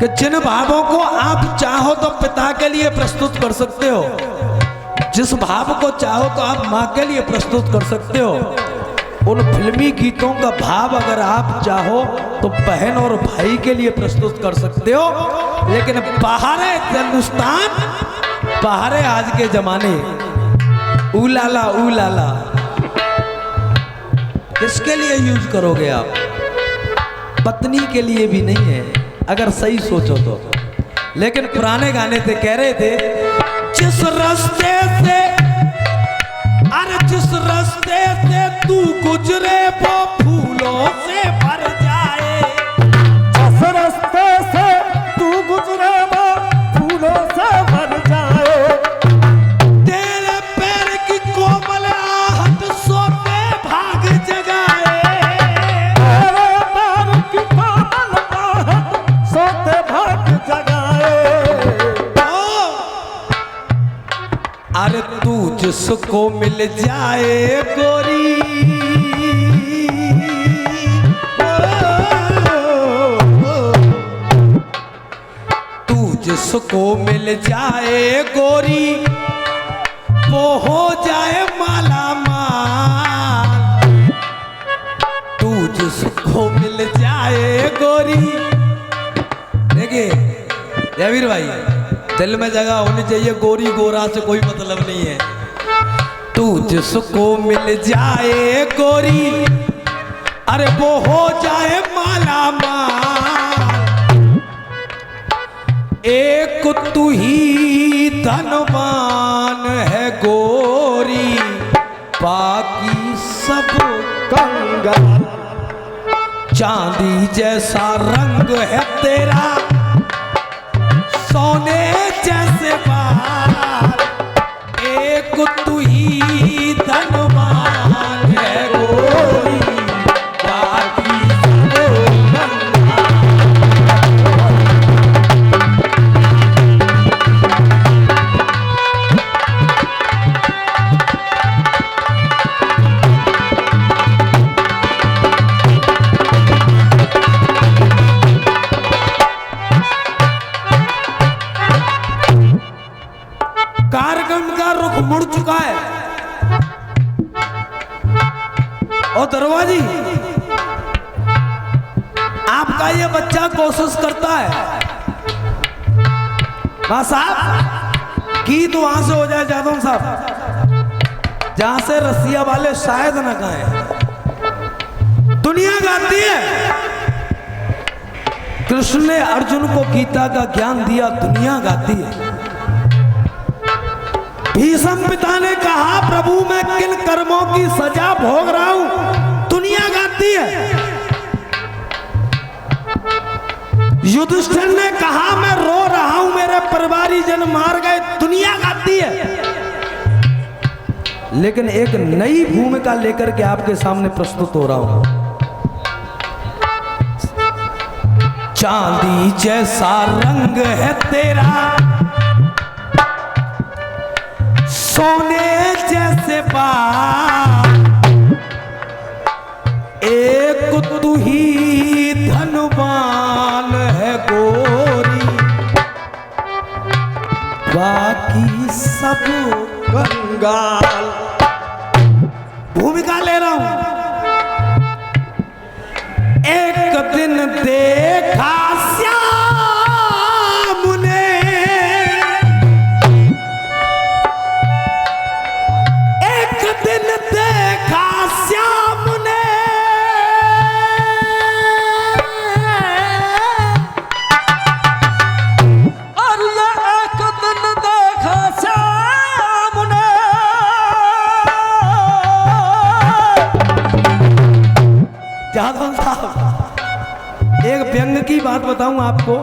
कि जिन भावों को आप चाहो तो पिता के लिए प्रस्तुत कर सकते हो, जिस भाव को चाहो तो आप माँ के लिए प्रस्तुत कर सकते हो। उन फिल्मी गीतों का भाव अगर आप चाहो तो बहन और भाई के लिए प्रस्तुत कर सकते हो। लेकिन बाहर हिंदुस्तान, बाहर आज के जमाने उलाला उलाला किसके लिए यूज करोगे आप? पत्नी के लिए भी नहीं है अगर सही सोचो तो। लेकिन पुराने गाने थे, कह रहे थे जिस रास्ते से, अरे जिस रास्ते से तू गुजरे वो फूलों से भर जाए, जिस रास्ते से तू गुजरे वो फूलों से भर जाए, तेरे पैर की कोमल आहट सोते भाग जगाए, तेरे पैर की कोमल आहट सोते भाग जगाए। अरे तू जिसको मिल जाए गोरी, तू जिसको मिल जाए गोरी वो हो जाए माला माल, तू जिसको मिल जाए गोरी। देखिए जयवीर भाई, दिल में जगह होनी चाहिए, गोरी गोरा से कोई मतलब नहीं है। तू जिसको मिल जाए गोरी, अरे वो हो जाए माला माल, एक तू ही धनवान है गोरी, बाकी सब कंगाल। चांदी जैसा रंग है तेरा, सोने जैसे बाल, एक तू ही धनवान है गोरी, बाकी कार्यक्रम का रुख मुड़ चुका है। और दरवाजी, आपका ये बच्चा कोशिश करता है मां साहब गीत वहां से हो जाए जादव साहब जहां से रसिया वाले शायद न गाएं। दुनिया गाती है, कृष्ण ने अर्जुन को गीता का ज्ञान दिया, दुनिया गाती है। भीष्म पिता ने कहा प्रभु मैं किन कर्मों की सजा भोग रहा हूं, दुनिया गाती है। युधिष्ठिर ने कहा मैं रो रहा हूं मेरे परिवारी जन मार गए, दुनिया गाती है। लेकिन एक नई भूमिका लेकर के आपके सामने प्रस्तुत हो रहा हूं। चांदी जैसा रंग है तेरा, सोने जैसे बाल, एक तू ही धनवान है गोरी, बाकी सब कंगाल। भूमिका ले रहा हूं। एक दिन देखा श्याम ने, एक दिन देखा श्याम ने, और ये एक दिन देखा श्याम ने, जादव साहब एक व्यंग की बात बताऊं आपको।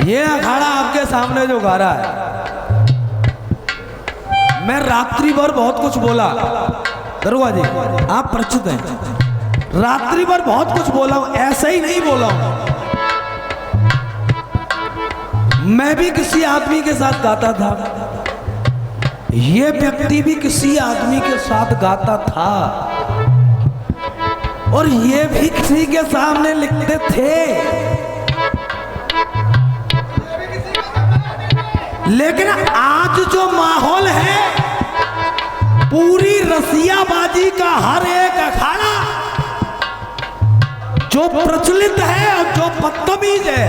ये अखाड़ा आपके सामने जो गा रहा है, मैं रात्रि भर बहुत कुछ बोला। दरोगा जी आप परिचित हैं, रात्रि भर बहुत कुछ बोला हूं, ऐसा ही नहीं बोला हूं। मैं भी किसी आदमी के साथ गाता था, ये व्यक्ति भी किसी आदमी के साथ गाता था, और ये भी किसी के सामने लिखते थे। लेकिन आज जो माहौल है, पूरी रसियाबाजी का हर एक अखाड़ा जो प्रचलित है और जो बदतमीज है,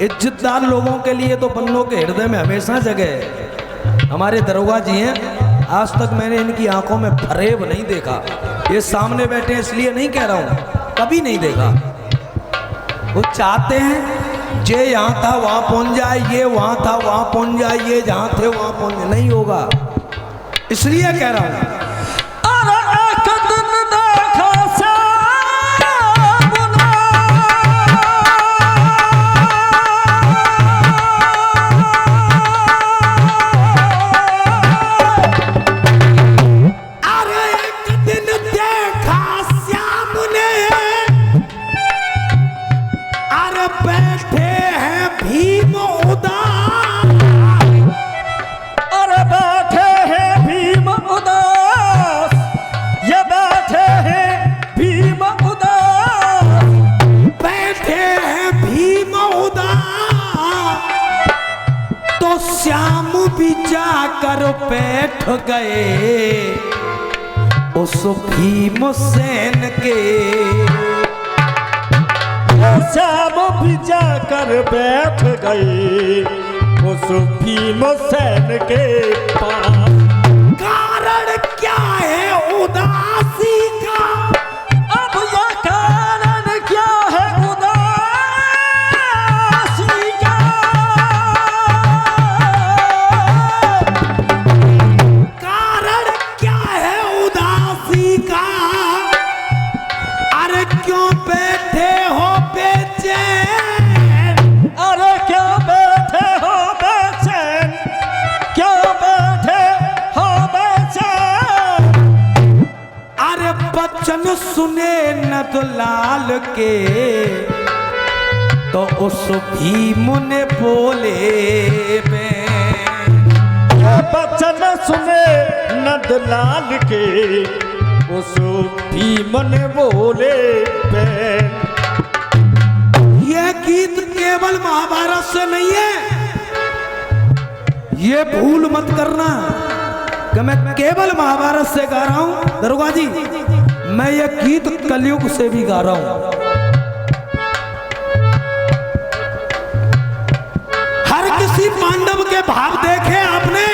इज्जतदार लोगों के लिए तो बन्नों के हृदय में हमेशा जगह है। हमारे दरोगा जी हैं, आज तक मैंने इनकी आंखों में फरेब नहीं देखा। ये सामने बैठे इसलिए नहीं कह रहा हूं, कभी नहीं देखा। वो चाहते हैं जे यहाँ था वहाँ पहुँच जाए, ये वहाँ था वहाँ पहुँच जाए, ये जहाँ थे वहाँ पहुँच जाए, नहीं होगा, इसलिए कह रहा हूँ। श्याम भी जाकर बैठ गए उस भीमसेन के। श्याम भी जाकर बैठ गए उस भीमसेन के पास। कारण क्या है उदासी का? अब यह कारण क्या है उदासी का? कारण क्या है उदासी का? अरे क्यों बैठे हो बेचैन? अरे क्यों बैठे हो बेचैन? क्यों बैठे हो बेचैन? अरे बचन सुने नंदलाल के तो उस भीम ने बोले बचन सुने नंदलाल के उस भीम ने बोले बैन। यह गीत केवल महाभारत से नहीं है, ये भूल मत करना कि मैं केवल महाभारत से गा रहा हूं। दरोगा जी, मैं ये गीत कलयुग से भी गा रहा हूं। हर किसी पांडव के भाव देखे आपने,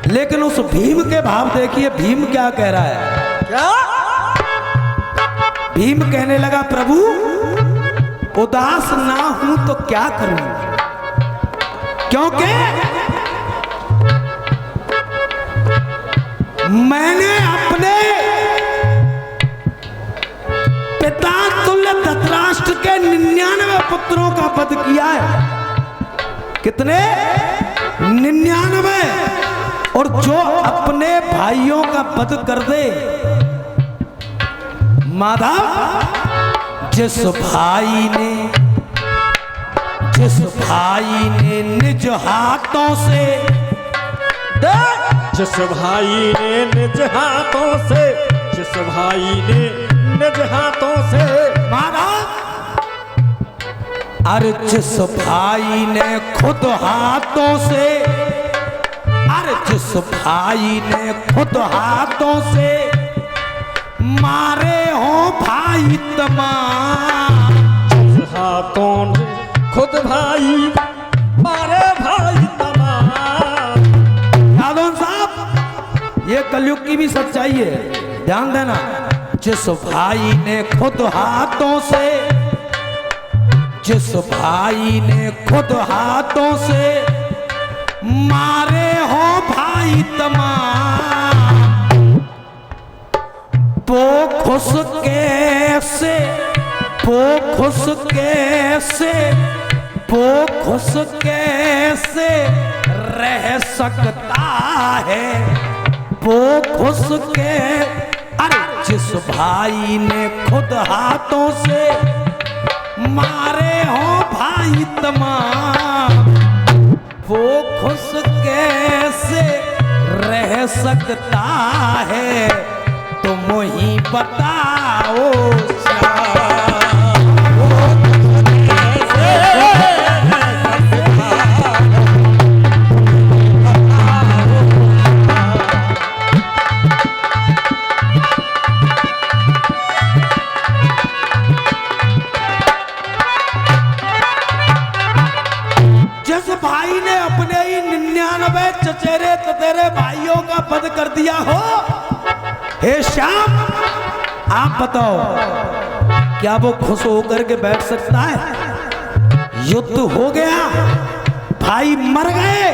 लेकिन उस भीम के भाव देखिए। भीम क्या कह रहा है? क्या? भीम कहने लगा, प्रभु उदास ना हूं तो क्या करूं, क्योंकि मैंने अपने पिता तुल्य धृतराष्ट्र के 99 पुत्रों का वध किया है। कितने? 99। और जो अपने भाइयों का वध कर दे, माधव, जिस भाई ने निज हाथों से, जिस भाई ने निज हाथों से, जिस भाई ने निज हाथों से, माधव, अरे जिस भाई ने खुद हाथों से, अरे जिस भाई ने खुद हाथों से मारे हो भाई तमाम, जिस हाथों ने खुद भाई मारे भाई तमाम। यादव साहब, ये कलयुग की भी सच्चाई है, ध्यान देना। जिस भाई ने खुद हाथों से, जिस भाई ने खुद हाथों से मारे हो भाई तमाम, वो खुश कैसे, वो खुश कैसे, वो खुश कैसे रह सकता है, वो खुश के। अरे जिस भाई ने खुद हाथों से मारे हो भाई तमाम, वो खुश कैसे रह सकता है, तुम ही बताओ भाई ने अपने ही 99 चचेरे ततेरे भाइयों का वध कर दिया हो। हे श्याम, आप बताओ क्या वो खुश होकर के बैठ सकता है? युद्ध हो गया, भाई मर गए,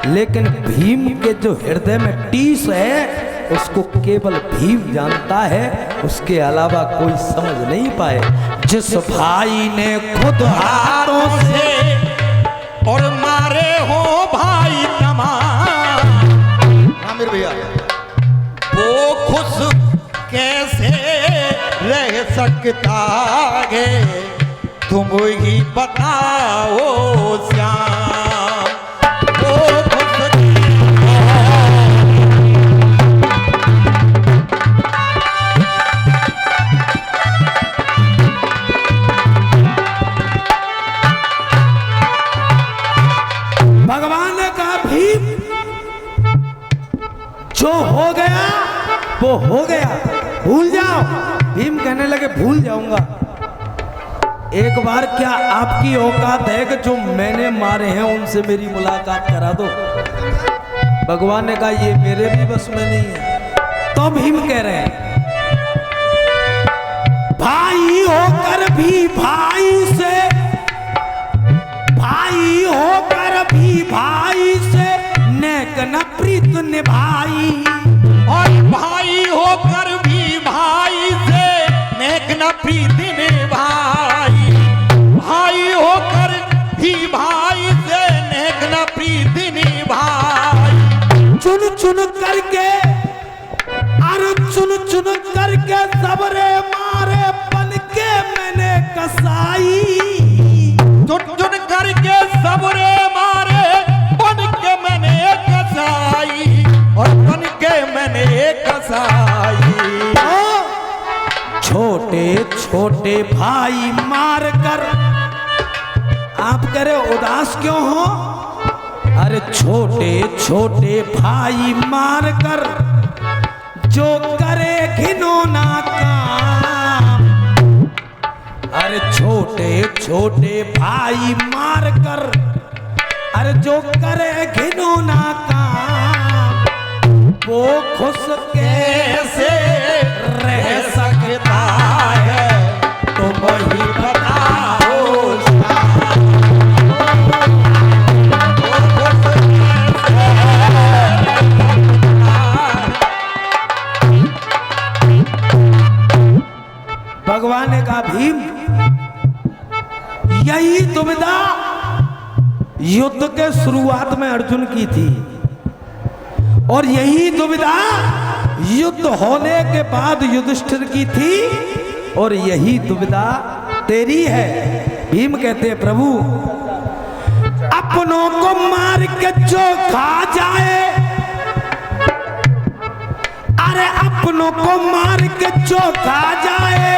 लेकिन भीम के जो हृदय में टीस है उसको केवल भीम जानता है, उसके अलावा कोई समझ नहीं पाए। जिस भाई ने खुद हाथों से और मारे हो भाई तमाम, आमिर भैया, वो खुश कैसे रह सकता है, तुम ही बताओ श्याम। वो खुश भगवान ने कहा भीम, जो हो गया वो हो गया, भूल जाओ। भीम कहने लगे भूल जाऊंगा। एक बार क्या आपकी औकात है कि जो मैंने मारे हैं उनसे मेरी मुलाकात करा दो? भगवान ने कहा ये मेरे भी बस में नहीं है। तो भीम कह रहे हैं भाई होकर भी भाई से, भाई होकर भी भाई से नेक न प्रीत निभाई, और भाई होकर भी भाई से नेक न प्रीत निभाई, भाई होकर भी भाई से नेक न प्रीत निभाई। चुन चुन करके, अरे चुन चुन करके सबरे मारे बन के मैंने कसाई, चुन चुन करके सबरे मारे बन के मैंने कसाई, और बन के मैंने कसाई। छोटे छोटे भाई मार कर, आप कह रहे उदास क्यों हो? अरे छोटे छोटे भाई मार कर जो करे घिनौना काम, अरे छोटे छोटे भाई मार कर, अरे जो करे घिनौना काम, वो खुश कैसे रह सकता है, तुम ही बताओ। भगवान ने कहा भीम, यही दुविधा युद्ध के शुरुआत में अर्जुन की थी, और यही दुविधा युद्ध होने के बाद युधिष्ठिर की थी, और यही दुविधा तेरी है। भीम कहते हैं प्रभु, अपनों को मार के जो खा जाए, अरे अपनों को मार के जो खा जाए,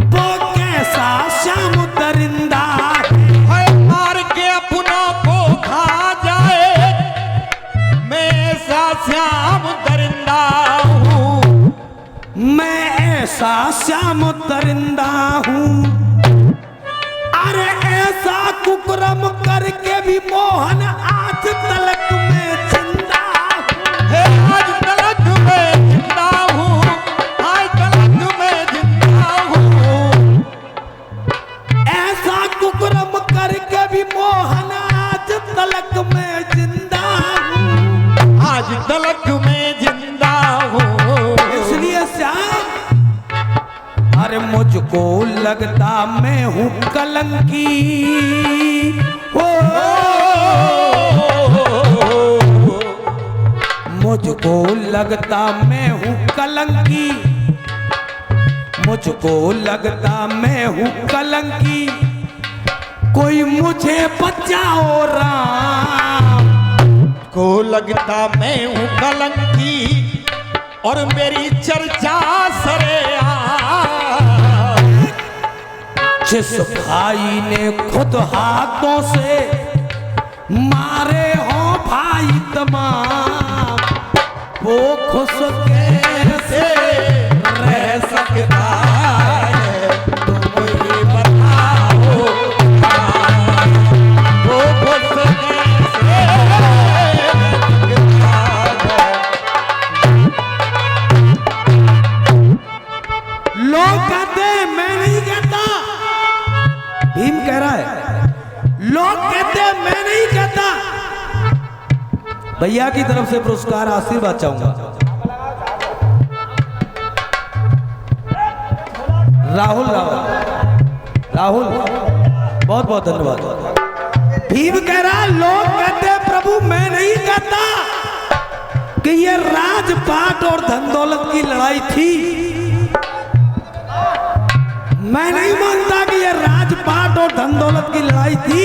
वो कैसा श्याम दरिंदा है। मार के अपनों को खा जाए, मैं ऐसा श्याम दरिंदा हूँ, मैं ऐसा श्याम दरिंदा हूँ। अरे ऐसा कुकर्म करके भी मोहन आज तलक में जिंदा है। आज तलक मैं जिंदा हूँ, आज तलक मैं जिंदा हूँ। ऐसा कुकर्म करके भी मोहन आज तलक में जिंदा हूँ, आज तलक मैं जिंदा हूँ। इसलिए श्याम, अरे मुझको लगता मैं हूँ कलंकी, हो मुझको लगता मैं हूँ कलंकी, मुझको लगता मैं हूँ कलंकी, कोई मुझे बचाओ राम। को लगता मैं हूँ कलंकी, और मेरी चर्चा सरेआम। जिस भाई ने खुद हाथों से मारे हो भाई तमाम, वो खुश कैसे रह सकता है, तुम ही बताओ। वो खुश भीम कह रहा है, लोग कहते हैं मैं नहीं कहता। भैया की तरफ से पुरस्कार आशीर्वाद चाहूंगा। राहुल बहुत बहुत धन्यवाद। भीम कह रहा, लोग कहते हैं प्रभु मैं नहीं कहता कि ये राजपाट और धन दौलत की लड़ाई थी। मैं नहीं मानता कि ये राजपाट और धन दौलत की लड़ाई थी।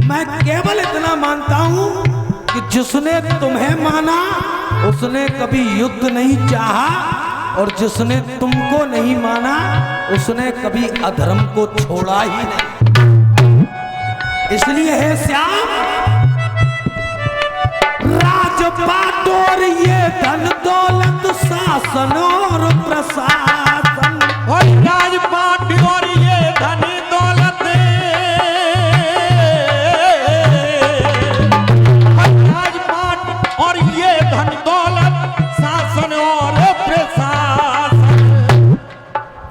मैं केवल इतना मानता हूं कि जिसने तुम्हें माना उसने कभी युद्ध नहीं चाहा, और जिसने तुमको नहीं माना उसने कभी अधर्म को छोड़ा ही नहीं। इसलिए है श्याम, राजपाट और ये धन दौलत, शासन और प्रशासन, और राजपाट और ये धन दौलत, राजपाट और ये धन दौलत, शासन और प्रशासन।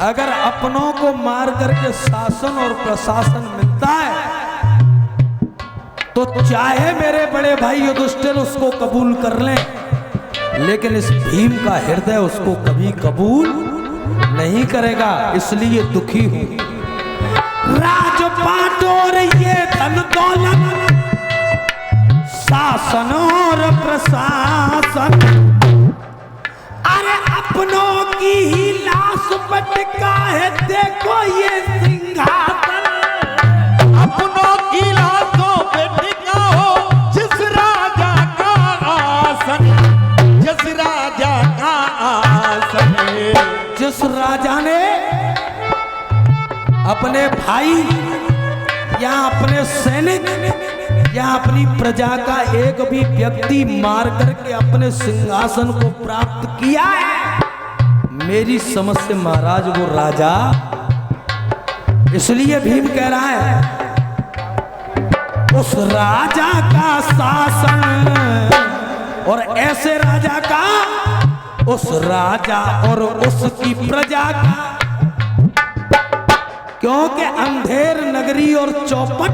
अगर अपनों को मार करके शासन और प्रशासन मिलता है तो चाहे मेरे बड़े भाई युधिष्ठिर उसको कबूल कर लें, लेकिन इस भीम का हृदय उसको कभी कबूल नहीं करेगा। इसलिए दुखी हूं। राजपाट और ये धन दौलत, शासन और प्रशासन, अरे अपनों की ही लाश पर टिका है देखो ये सिंहासन। अपनों की लाशों पे टिका हो जिस राजा का आसन, जिस राजा का आसन, जिस राजा ने अपने भाई या अपने सैनिक या अपनी प्रजा का एक भी व्यक्ति मार करके अपने सिंहासन को प्राप्त किया है, मेरी समझ से महाराज वो राजा। इसलिए भीम कह रहा है, उस राजा का शासन और ऐसे राजा का, उस राजा और उसकी प्रजा का, क्योंकि अंधेर नगरी और चौपट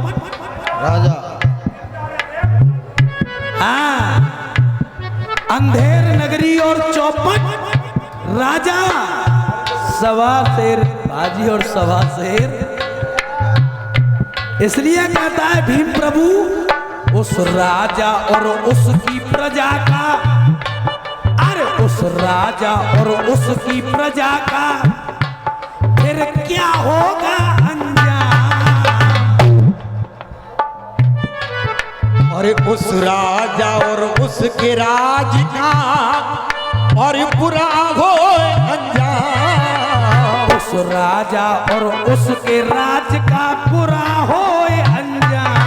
राजा, हाँ, अंधेर नगरी और चौपट राजा, सवा शेर बाजी और सवा शेर। इसलिए कहता है भीम प्रभु, उस राजा और उसकी प्रजा का, अरे उस राजा और उसकी प्रजा का फिर क्या होगा अंजाम। और उस राजा और उसके राज का और बुरा हो अंजाम। उस राजा और उसके राज का बुरा हो अंजाम।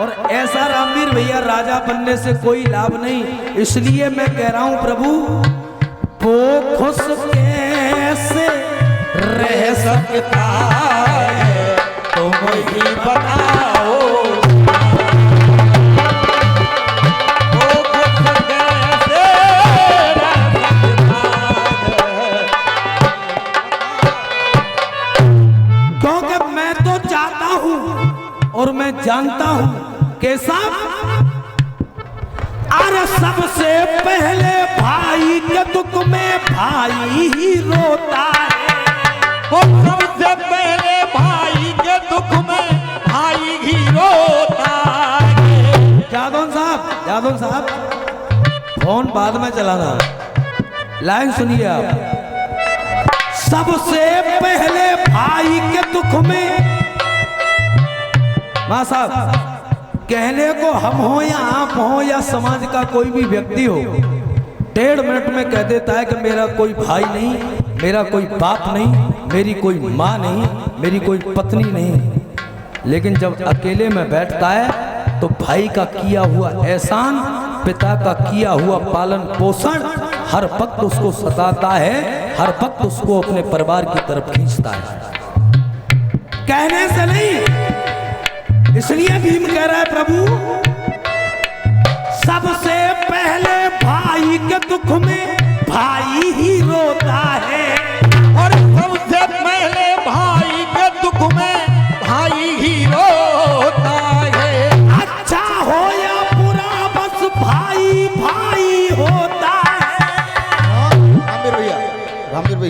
और ऐसा रामवीर भैया, राजा बनने से कोई लाभ नहीं। इसलिए मैं कह रहा हूं प्रभु, वो खुश कैसे रह सकता है तुम ही बताओ। वो खुश कैसे रह सकता है। क्योंकि मैं तो चाहता हूं और मैं जानता हूं कैसा, अरे सबसे पहले भाई के दुख में भाई ही रोता है। वो सबसे पहले भाई के दुख में भाई ही रोता है। यादव साहब फोन बाद में चलाना, लाइन सुनिए आप। सबसे पहले भाई के दुख में, मां साहब कहने को हम हो या आप हो या समाज का कोई भी व्यक्ति हो, 1.5 मिनट में कह देता है कि मेरा कोई भाई नहीं, मेरा कोई बाप नहीं, मेरी कोई माँ नहीं, मेरी कोई पत्नी नहीं। लेकिन जब अकेले में बैठता है तो भाई का किया हुआ एहसान, पिता का किया हुआ पालन पोषण हर वक्त उसको सताता है, हर वक्त उसको अपने परिवार की तरफ खींचता है, कहने से नहीं। इसलिए भीम कह रहा है प्रभु, सबसे पहले भाई के दुख में भाई ही रोता है। और सबसे पहले भाई के दुख में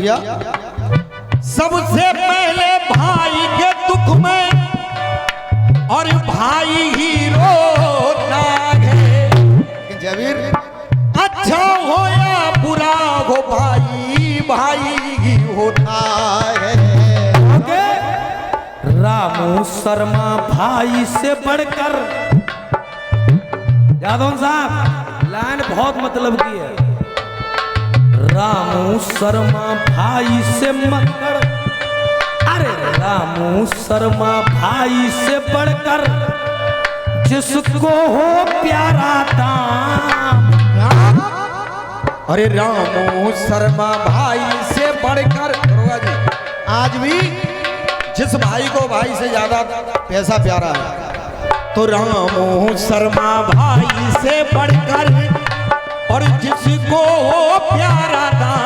भैया सबसे पहले भाई के दुख में और भाई ही रोता है। जबीर अच्छा हो या बुरा हो भाई भाई ही होता है। रामू शर्मा भाई से बढ़कर, यादव साहब लाइन बहुत मतलब की है। रामू शर्मा भाई से बढ़कर, अरे रामू शर्मा भाई से बढ़कर जिसको हो प्यारा दाम। अरे रामू शर्मा भाई से बढ़कर आज भी जिस भाई को भाई से ज्यादा पैसा प्यारा है तो रामू शर्मा भाई से बढ़कर और जिसको प्यारा था।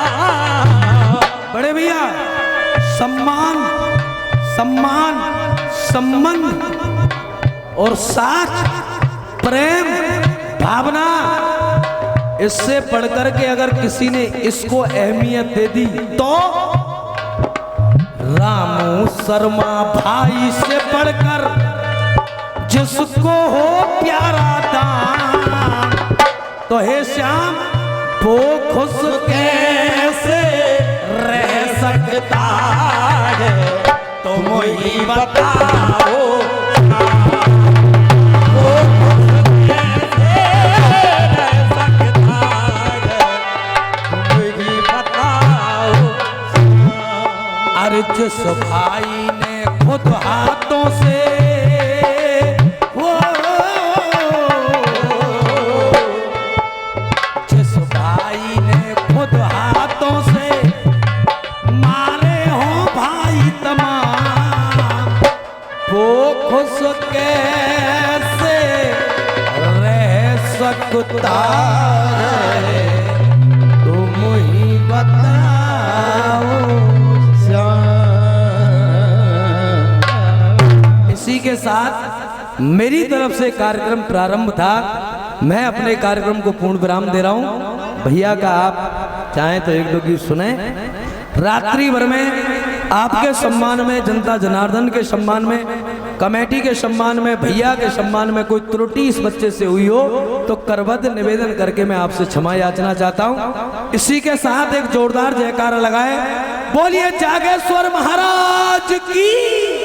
बड़े भैया सम्मान सम्मान संबंध और साथ प्रेम भावना, इससे बढ़कर के अगर किसी ने इसको अहमियत दे दी तो रामू शर्मा भाई से बढ़कर जिसको हो प्यारा दाम। तो हे श्याम वो खुश कैसे रह सकता है तुम ही बताओ। वो खुश कैसे रह सकता है तुम ही बताओ। अरे जिस भाई ने खुद हाथों से जिस भाई ने खुद हाथों से मारे हो भाई तमाम, वो खुश कैसे रह सकता है तुम ही बताओ। इसी के साथ मेरी तरफ से कार्यक्रम प्रारंभ था। मैं अपने कार्यक्रम को पूर्ण विराम दे रहा हूं। भैया का आप चाहें तो एक दो गीत सुने। रात्रि भर में आपके सम्मान में, जनता जनार्दन के सम्मान में, कमेटी के सम्मान में, भैया के सम्मान में कोई त्रुटि इस बच्चे से हुई हो तो करबद्ध निवेदन करके मैं आपसे क्षमा याचना चाहता हूं। इसी के साथ एक जोरदार जयकारा लगाए, बोलिए जागेश्वर महाराज की।